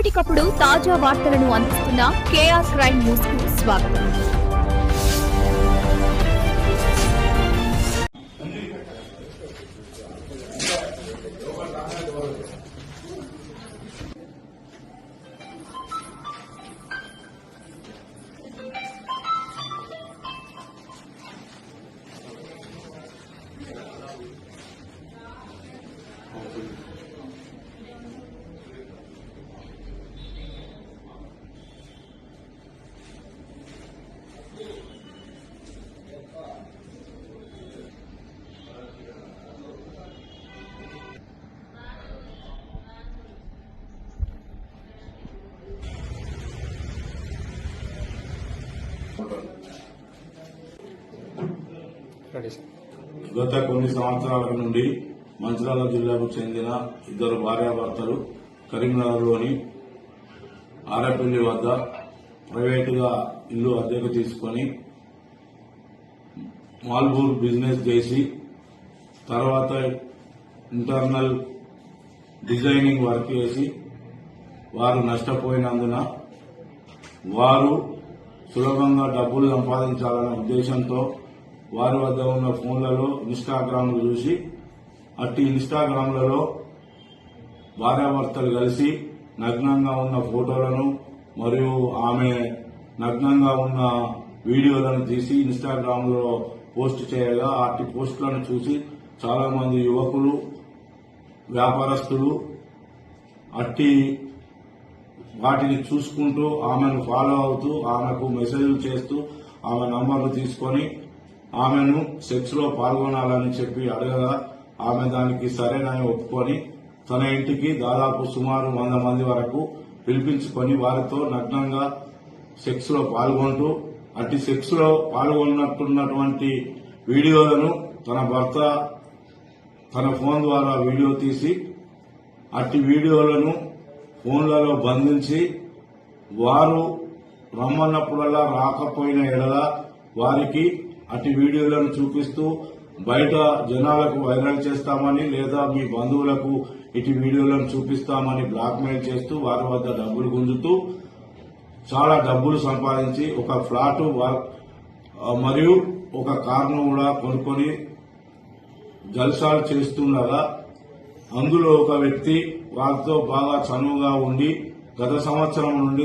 ఎప్పటికప్పుడు తాజా వార్తలను అందిస్తున్న కేఆర్ క్రైమ్ న్యూస్ కు స్వాగతం. గత కొన్ని సంవత్సరాల నుండి మంచిర్యాల జిల్లాకు చెందిన ఇద్దరు భార్యాభర్తలు కరీంనగర్లోని ఆరేపల్లి వద్ద ప్రైవేటుగా ఇల్లు అద్దెకు తీసుకుని మాల్బూర్ బిజినెస్ చేసి తర్వాత ఇంటర్నల్ డిజైనింగ్ వర్క్ చేసి వారు నష్టపోయినందున వారు సులభంగా డబ్బులు సంపాదించాలనే ఉద్దేశంతో వారి వద్ద ఉన్న ఫోన్లలో ఇన్స్టాగ్రామ్లు చూసి అట్టి ఇన్స్టాగ్రామ్లలో భార్యాభర్తలు కలిసి నగ్నంగా ఉన్న ఫోటోలను మరియు ఆమె నగ్నంగా ఉన్న వీడియోలను తీసి ఇన్స్టాగ్రామ్లో పోస్ట్ చేయగా అట్టి పోస్టులను చూసి చాలా మంది యువకులు వ్యాపారస్తులు అట్టి వాటిని చూసుకుంటూ ఆమెను ఫాలో అవుతూ ఆమెకు మెసేజ్లు చేస్తూ ఆమె నంబర్లు తీసుకొని ఆమెను సెక్స్ లో పాల్గొనాలని చెప్పి అడగగా ఆమె దానికి సరేనని ఒప్పుకొని తన ఇంటికి దాదాపు సుమారు 100 మంది వరకు పిలిపించుకొని వారితో నగ్నంగా సెక్స్ లో పాల్గొంటూ అట్టి సెక్స్ లో పాల్గొన్నట్టున్నటువంటి వీడియోలను తన భర్త తన ఫోన్ ద్వారా వీడియో తీసి అట్టి వీడియోలను ఫోన్లలో బంధించి వారు రమ్మన్నప్పుడల్లా రాకపోయిన ఎడల వారికి అటు వీడియోలను చూపిస్తూ బయట జనాలకు వైరల్ చేస్తామని లేదా మీ బంధువులకు ఇటు వీడియోలను చూపిస్తామని బ్లాక్మెయిల్ చేస్తూ వారి వద్ద డబ్బులు గుంజుతూ చాలా డబ్బులు సంపాదించి ఒక ఫ్లాట్ మరియు ఒక కార్ను కూడా కొనుక్కొని జల్సాలు చేస్తుండగా అందులో ఒక వ్యక్తి వారితో బాగా చనువుగా ఉండి గత సంవత్సరం నుండి